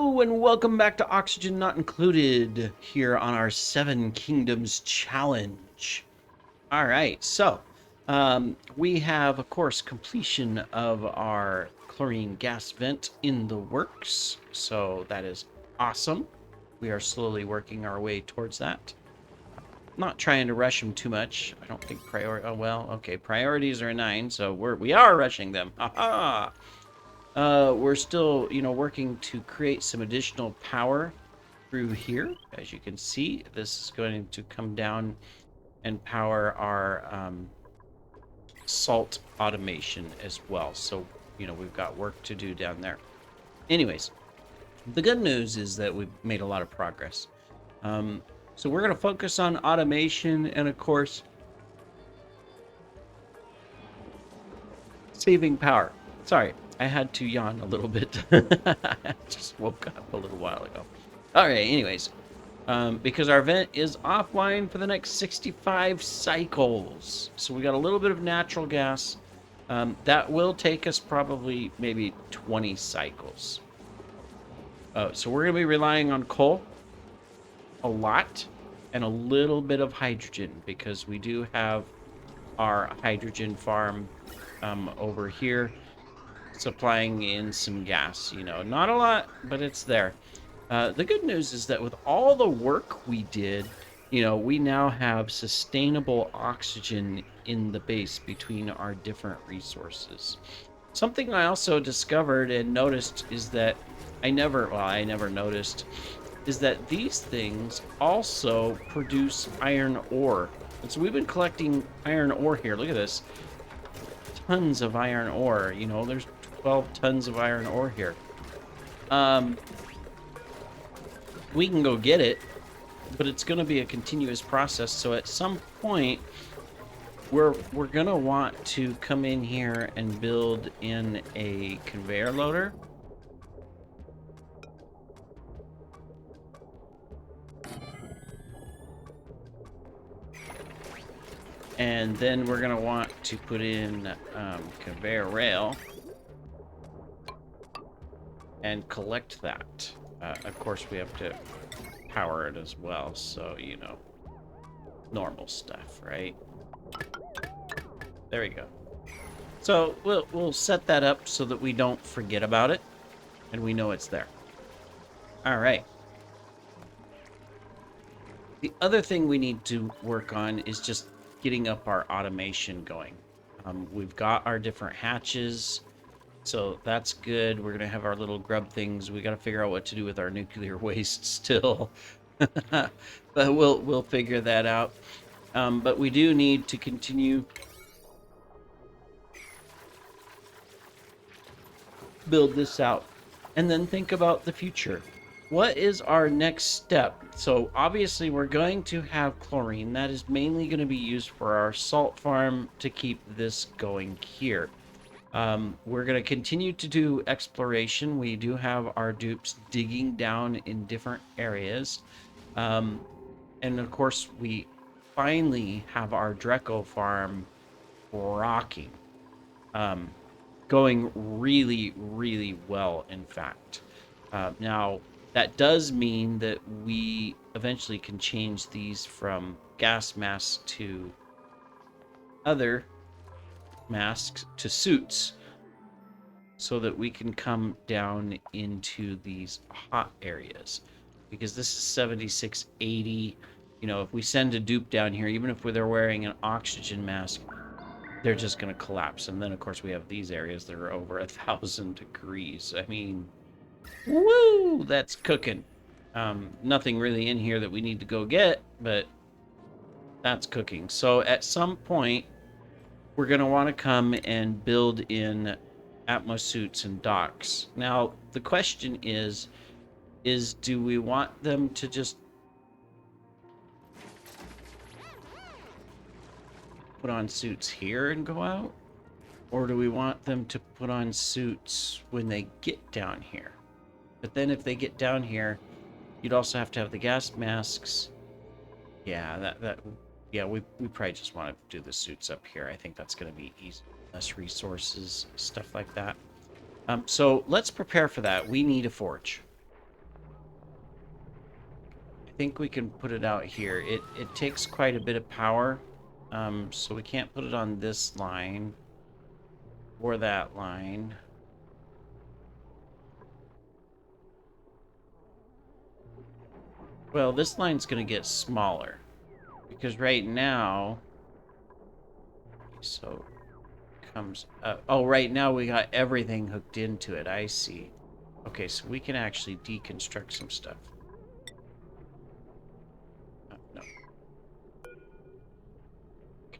Hello and welcome back to Oxygen Not Included here on our Seven Kingdoms Challenge. All right, so we have, of course, completion of our chlorine gas vent in the works. So that is awesome. We are slowly working our way towards that. Not trying to rush them too much. I don't think priorities are 9, so we are rushing them. Haha. We're still, working to create some additional power through here. As you can see, this is going to come down and power our salt automation as well. So, we've got work to do down there. Anyways, the good news is that we've made a lot of progress. So we're going to focus on automation and, of course, saving power. Sorry, I had to yawn a little bit. I just woke up a little while ago. All right, anyways, because our vent is offline for the next 65 cycles. So we got a little bit of natural gas. That will take us probably maybe 20 cycles. So we're going to be relying on coal a lot and a little bit of hydrogen because we do have our hydrogen farm over here supplying in some gas. Not a lot, but it's there. The good news is that with all the work we did, we now have sustainable oxygen in the base between our different resources. Something I also discovered and noticed is that I never noticed is that these things also produce iron ore. And so we've been collecting iron ore here. Look at this. Tons of iron ore. There's 12 tons of iron ore here. We can go get it, but it's going to be a continuous process. So at some point, we're going to want to come in here and build in a conveyor loader. And then we're going to want to put in conveyor rail and collect that. Of course, we have to power it as well, so, normal stuff, right? There we go. So we'll set that up so that we don't forget about it, and we know it's there. All right. The other thing we need to work on is just getting up our automation going. We've got our different hatches. So that's good. We're going to have our little grub things. We got to figure out what to do with our nuclear waste still. But we'll figure that out. But we do need to continue build this out and then think about the future. What is our next step? So obviously we're going to have chlorine. That is mainly going to be used for our salt farm to keep this going here. We're going to continue to do exploration. We do have our dupes digging down in different areas. And of course, we finally have our Dreco farm rocking. Going really, really well, in fact. Now, that does mean that we eventually can change these from gas masks to other masks to suits so that we can come down into these hot areas, because this is 7680. If we send a dupe down here, even if they're wearing an oxygen mask, they're just going to collapse. And then of course we have these areas that are over 1,000 degrees. I mean, woo, that's cooking. Nothing really in here that we need to go get, but that's cooking. So at some point we're going to want to come and build in Atmos suits and docks. Now, the question is do we want them to just put on suits here and go out? Or do we want them to put on suits when they get down here? But then if they get down here, you'd also have to have the gas masks. Yeah, we probably just want to do the suits up here. I think that's going to be easy. Less resources, stuff like that. So let's prepare for that. We need a forge. think we can put it out here. It takes quite a bit of power, so we can't put it on this line or that line. Well, this line's going to get smaller because right now, so comes up. Oh, right now we got everything hooked into it. I see. Okay, so we can actually deconstruct some stuff. No.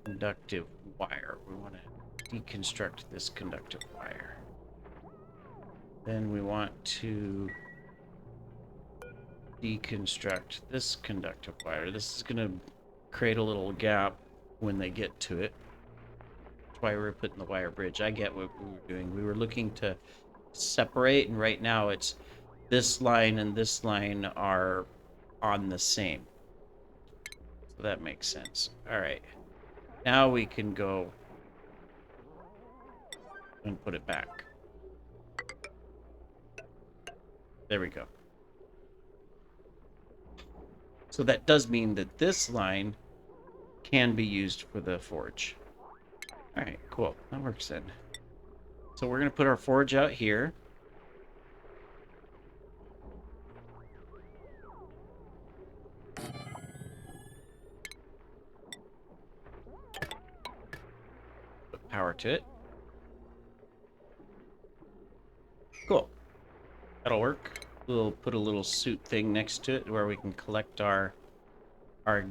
Conductive wire. We want to deconstruct this conductive wire. Then we want to deconstruct this conductive wire. This is going to create a little gap when they get to it. That's why we're putting the wire bridge. I get what we were doing. We were looking to separate, and right now it's this line and this line are on the same. So that makes sense. All right. Now we can go and put it back. There we go. So that does mean that this line can be used for the forge. All right, cool. That works then. So we're going to put our forge out here. Put power to it. Cool. That'll work. We'll put a little suit thing next to it where we can collect our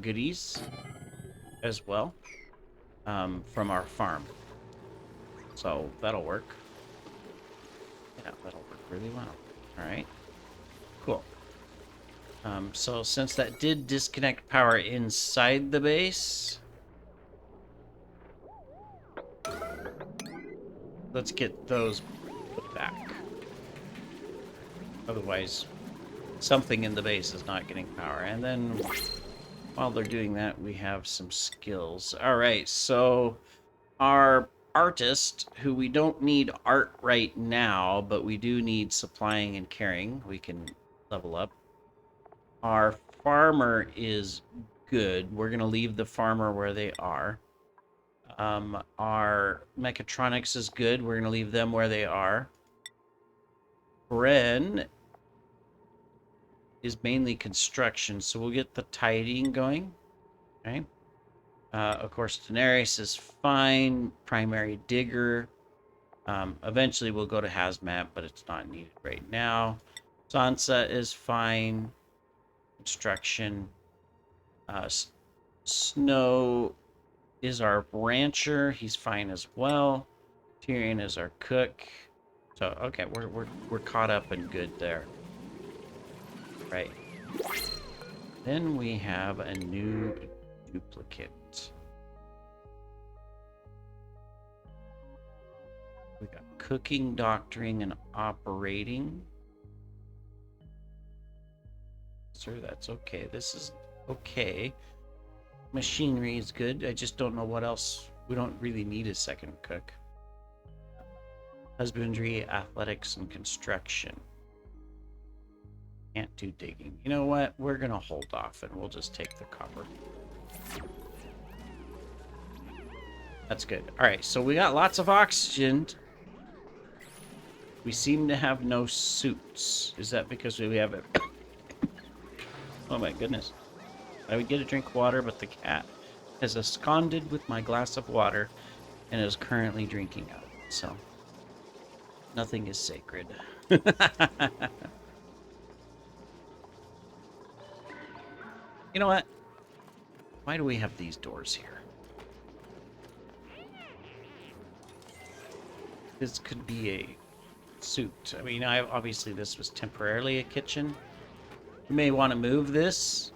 goodies as well from our farm. So that'll work. Yeah, that'll work really well. All right. Cool. So since that did disconnect power inside the base, let's get those put back. Otherwise, something in the base is not getting power. And then while they're doing that, we have some skills. All right, so our artist, who we don't need art right now, but we do need supplying and carrying, we can level up. Our farmer is good. We're going to leave the farmer where they are. Our mechatronics is good. We're going to leave them where they are. Bren is mainly construction, so we'll get the tidying going. Okay. Of course, Daenerys is fine. Primary digger. Eventually, we'll go to hazmat, but it's not needed right now. Sansa is fine. Construction. Snow is our rancher. He's fine as well. Tyrion is our cook. So okay, we're caught up and good there. Right. Then we have a new duplicate. We got cooking, doctoring, and operating. Sir, that's okay. This is okay. Machinery is good. I just don't know what else. We don't really need a second cook. Husbandry, athletics, and construction. Can't do digging. You know what? We're going to hold off and we'll just take the copper. That's good. All right, so we got lots of oxygen. We seem to have no suits. Is that because we have it? Oh my goodness. I would get a drink of water, but the cat has absconded with my glass of water and is currently drinking out of it. So nothing is sacred. You know what? Why do we have these doors here? This could be a suit. I mean, obviously this was temporarily a kitchen. You may want to move this.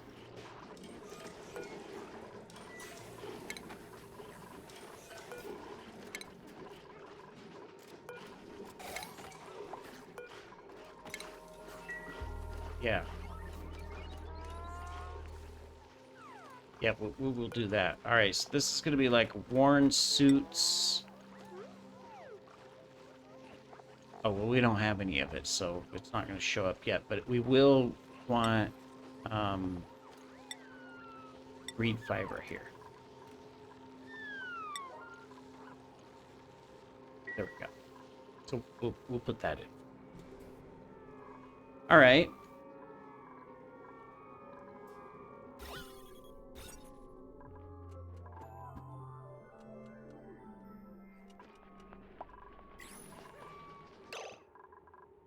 Yeah. Yeah, we will do that. All right, so this is going to be like worn suits. Oh, well, we don't have any of it, so it's not going to show up yet. But we will want reed fiber here. There we go. So we'll put that in. All right.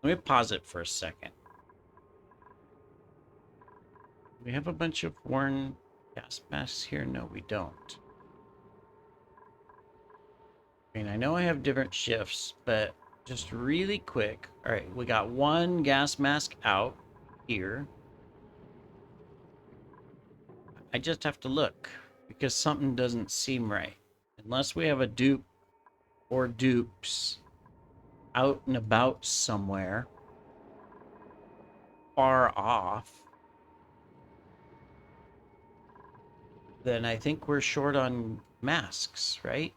Let me pause it for a second. We have a bunch of worn gas masks here. No, we don't. I mean, I know I have different shifts, but just really quick. All right, we got one gas mask out here. I just have to look because something doesn't seem right. Unless we have a dupe or dupes out and about somewhere far off, then I think we're short on masks, right?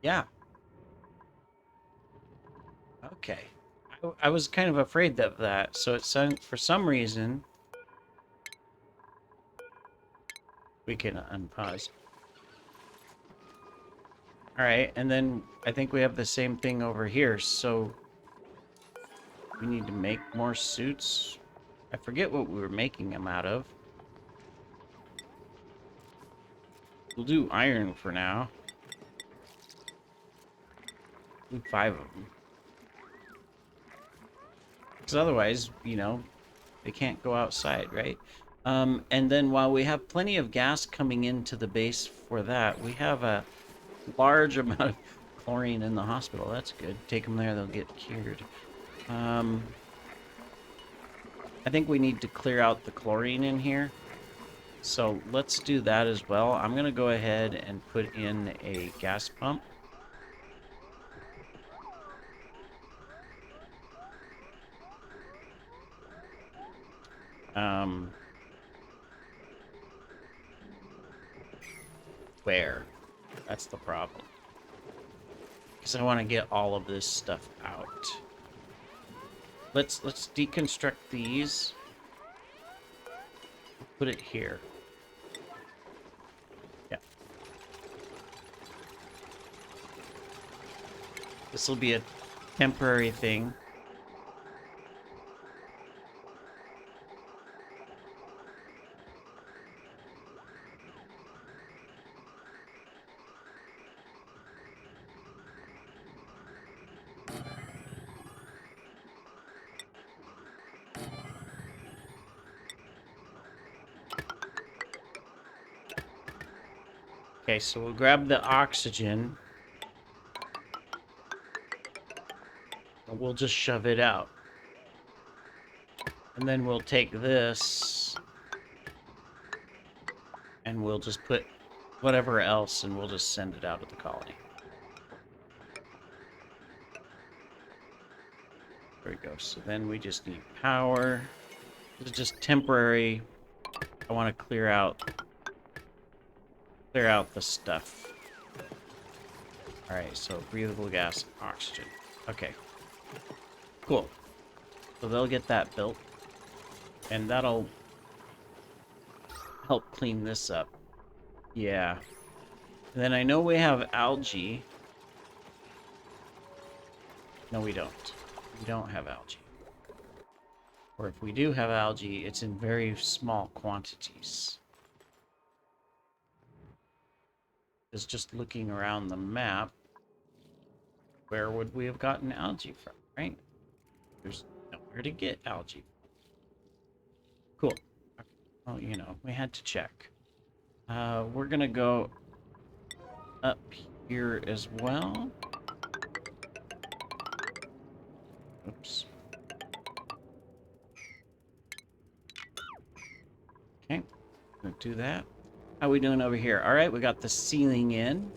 Yeah. Okay. I was kind of afraid of that. So it's for some reason we can unpause. All right, and then I think we have the same thing over here. So we need to make more suits. I forget what we were making them out of. We'll do iron for now. Do 5 of them. Because otherwise, you know, they can't go outside, right? And then while we have plenty of gas coming into the base for that, we have a large amount of chlorine in the hospital. That's good. Take them there, they'll get cured. I think we need to clear out the chlorine in here. So let's do that as well. I'm going to go ahead and put in a gas pump. Where? That's the problem. Because I want to get all of this stuff out. Let's deconstruct these. Put it here. Yeah. This will be a temporary thing. Okay, so we'll grab the oxygen. And we'll just shove it out. And then we'll take this. And we'll just put whatever else and we'll just send it out of the colony. There we go. So then we just need power. This is just temporary. I want to clear out the stuff. All right, so breathable gas, oxygen. Okay, cool. So they'll get that built, and that'll help clean this up. Yeah. And then I know we have algae. No, we don't. We don't have algae. Or if we do have algae, it's in very small quantities. Is just looking around the map, where would we have gotten algae from, right? There's nowhere to get algae. Cool. Okay. Well, you know, we had to check. We're gonna go up here as well. Oops. Okay, gonna do that. How are we doing over here? All right, we got the ceiling in.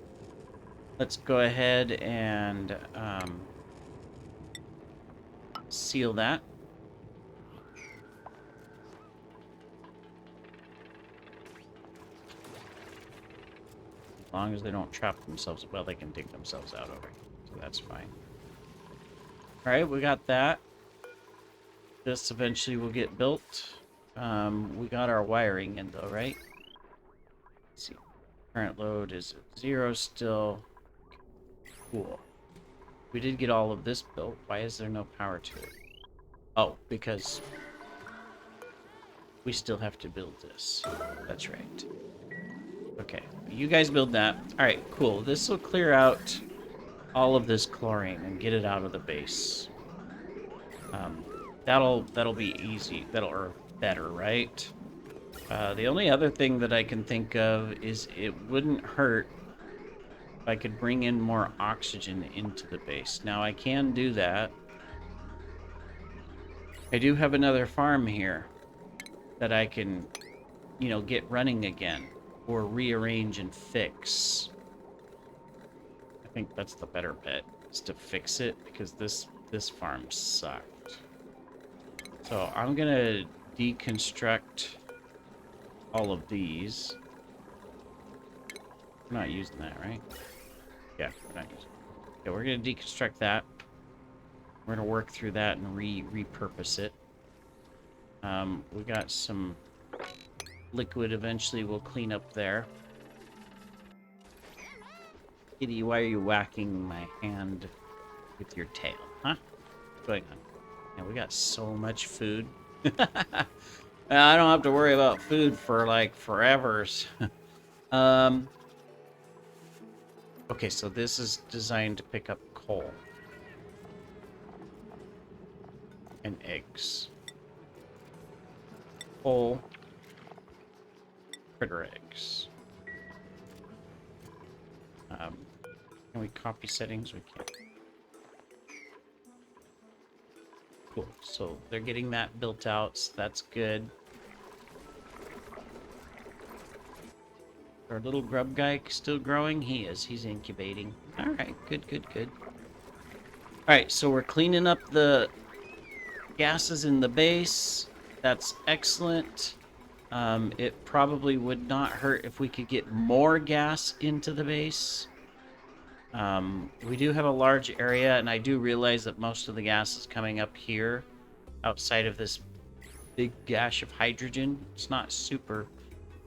Let's go ahead and seal that. As long as they don't trap themselves, well, they can dig themselves out over here, so that's fine. All right, we got that. This eventually will get built. We got our wiring in though, right? Let's see. Current load is at 0 still. Cool. We did get all of this built. Why is there no power to it? Oh, because we still have to build this. That's right. Okay, you guys build that. All right, cool. This will clear out all of this chlorine and get it out of the base. That'll be easy. Or better, right? The only other thing that I can think of is it wouldn't hurt if I could bring in more oxygen into the base. Now I can do that. I do have another farm here that I can, you know, get running again or rearrange and fix. I think that's the better bet, is to fix it, because this farm sucked. So I'm gonna deconstruct all of these. We're not using that, right? Yeah, we're not using it. Yeah, we're gonna deconstruct that. We're gonna work through that and repurpose it. We got some liquid eventually we'll clean up there. Kitty, why are you whacking my hand with your tail, huh? What's going on? Yeah, we got so much food. I don't have to worry about food for like forevers. Okay, so this is designed to pick up coal and eggs. Coal, critter eggs. Can we copy settings? We can't. Cool. So they're getting that built out, so that's good. Our little grub guy still growing? He is. He's incubating. All right. Good, good, good. All right. So we're cleaning up the gases in the base. That's excellent. It probably would not hurt if we could get more gas into the base. We do have a large area, and I do realize that most of the gas is coming up here outside of this big gash of hydrogen. It's not super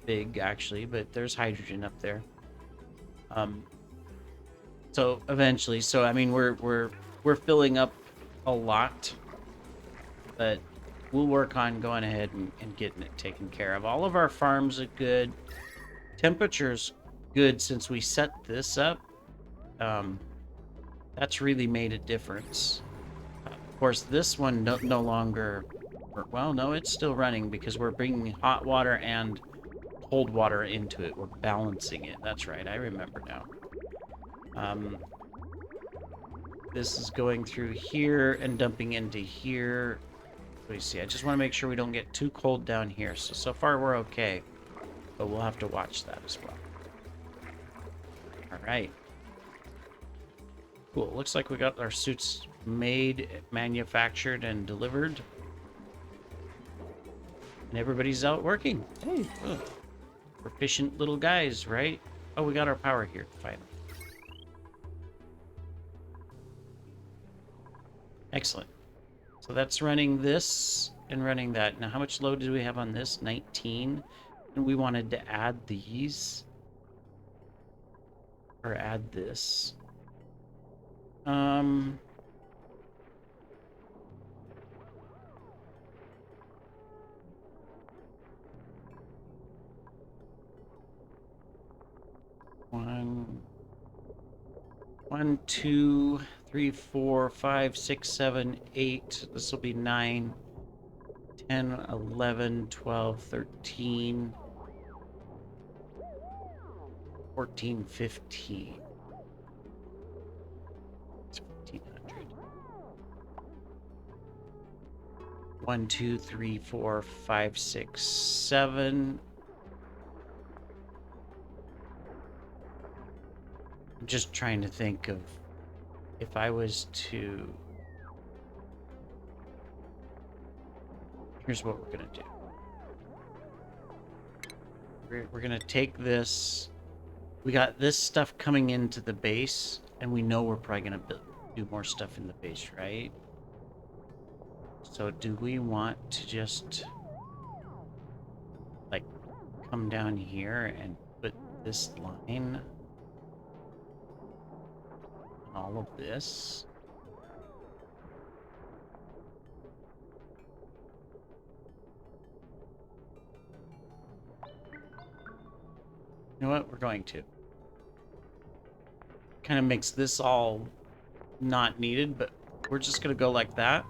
big, actually, but there's hydrogen up there. So eventually, I mean, we're filling up a lot, but we'll work on going ahead and getting it taken care of. All of our farms are good. Temperature's good since we set this up. That's really made a difference. Of course, this one no longer... Well, no, it's still running because we're bringing hot water and cold water into it. We're balancing it. That's right. I remember now. This is going through here and dumping into here. Let me see. I just want to make sure we don't get too cold down here. So far we're okay, but we'll have to watch that as well. All right. Cool. Looks like we got our suits made, manufactured, and delivered. And everybody's out working. Hey, oh, proficient little guys, right? Oh, we got our power here, finally. Excellent. So that's running this and running that. Now, how much load did we have on this? 19. And we wanted to add these. Or add this. One, 2, 3, 4, 5, 6, 7, 8. This will be 9, 10, 11, 12, 13, 14, 15. It's 1,500. 1, 2, 3, 4, 5, 6, 7. I'm just trying to think of if I was to... Here's what we're going to do. We're going to take this. We got this stuff coming into the base, and we know we're probably going to do more stuff in the base, right? So do we want to just like come down here and put this line on all of this? You know what? We're going to. Kind of makes this all not needed, but we're just going to go like that.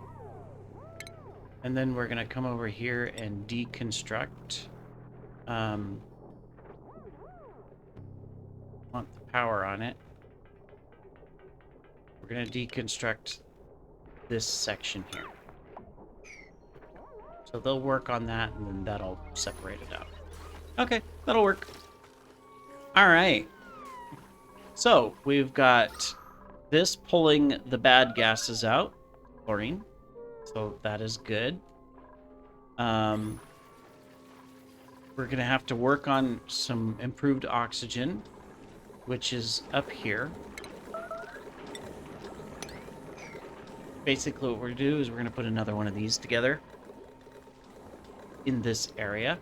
And then we're going to come over here and deconstruct. Want the power on it. We're going to deconstruct this section here. So they'll work on that, and then that'll separate it out. Okay, that'll work. All right. So we've got this pulling the bad gases out, chlorine. So that is good. We're going to have to work on some improved oxygen, which is up here. Basically what we're going to do is we're going to put another one of these together in this area.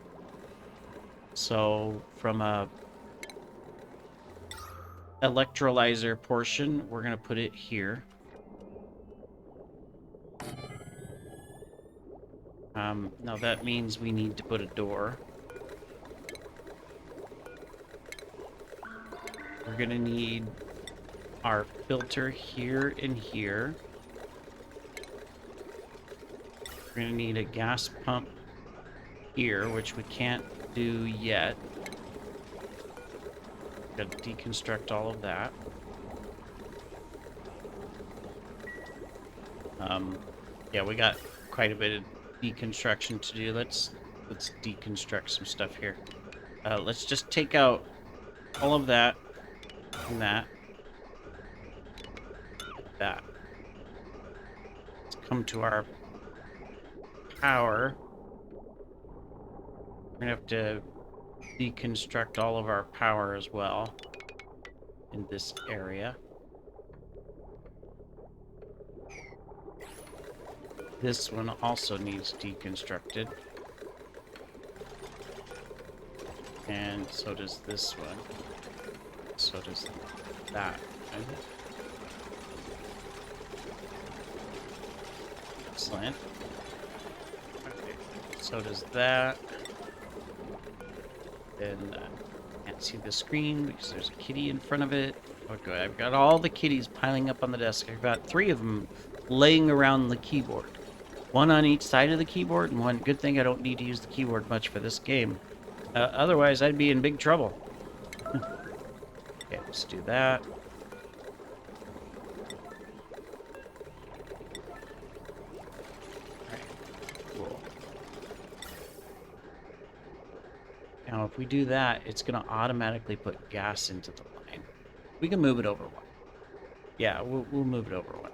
So from a electrolyzer portion, we're going to put it here. Now that means we need to put a door. We're going to need our filter here and here. We're going to need a gas pump here, which we can't do yet. Got to deconstruct all of that. Yeah, we got quite a bit of deconstruction to do. Let's deconstruct some stuff here. Let's just take out all of that and that. That. Let's come to our power. We're gonna have to deconstruct all of our power as well in this area. This one also needs deconstructed. And so does this one. So does that one. Excellent. Okay. So does that. And I can't see the screen because there's a kitty in front of it. Okay, I've got all the kitties piling up on the desk. I've got 3 of them laying around the keyboard. One on each side of the keyboard, and one. Good thing I don't need to use the keyboard much for this game. Otherwise, I'd be in big trouble. Okay, let's do that. Alright, cool. Now, if we do that, it's going to automatically put gas into the line. We can move it over one. Yeah, we'll move it over one.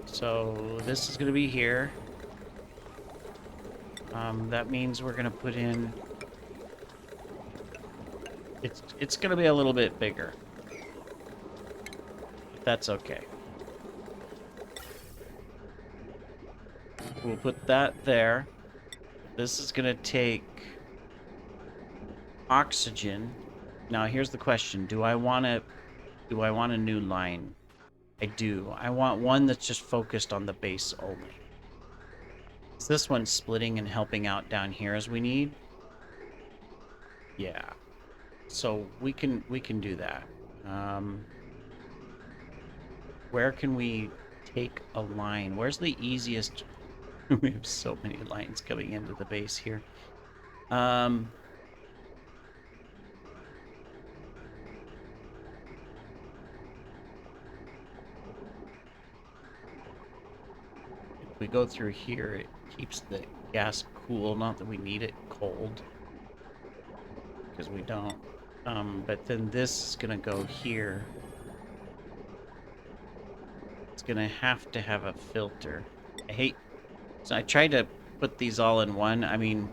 So this is going to be here. That means we're going to put in... It's going to be a little bit bigger. But that's okay. We'll put that there. This is going to take oxygen. Now here's the question. Do I want a new line? I do. I want one that's just focused on the base only. Is this one splitting and helping out down here as we need? Yeah. So we can do that. Where can we take a line? Where's the easiest? We have so many lines coming into the base here. If we go through here, it keeps the gas cool. Not that we need it cold, because we don't. But then this is gonna go here. It's gonna have to have a filter. So I tried to put these all in one. I mean,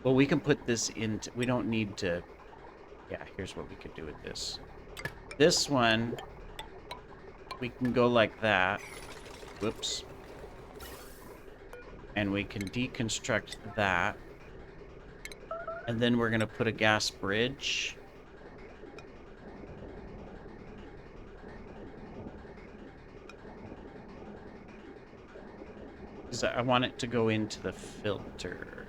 well, we can put this into, we don't need to, yeah, here's what we could do with this. This one, we can go like that. Whoops. And we can deconstruct that. And then we're going to put a gas bridge. Because I want it to go into the filter.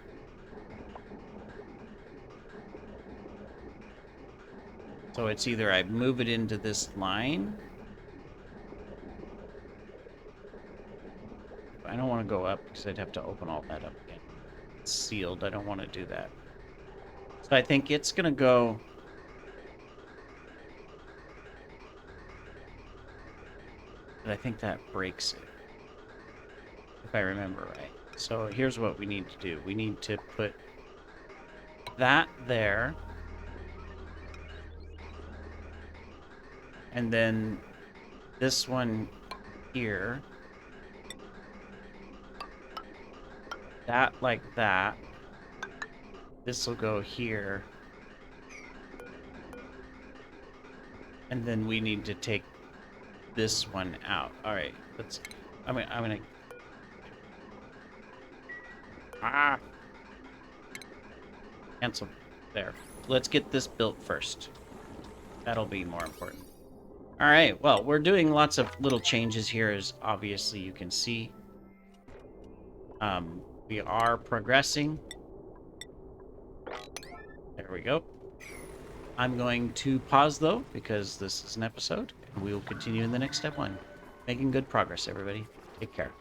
So it's either I move it into this line. I don't want to go up because I'd have to open all that up again. It's sealed. I don't want to do that. So I think it's going to go... But I think that breaks it. If I remember right. So here's what we need to do. We need to put that there. And then this one here. That like that. This will go here. And then we need to take this one out. All right, let's. I'm gonna. Ah. Cancel. There. Let's get this built first. That'll be more important. All right. Well, we're doing lots of little changes here, as obviously you can see. We are progressing. There we go. I'm going to pause, though, because this is an episode, and we will continue in the next step one. Making good progress, everybody. Take care.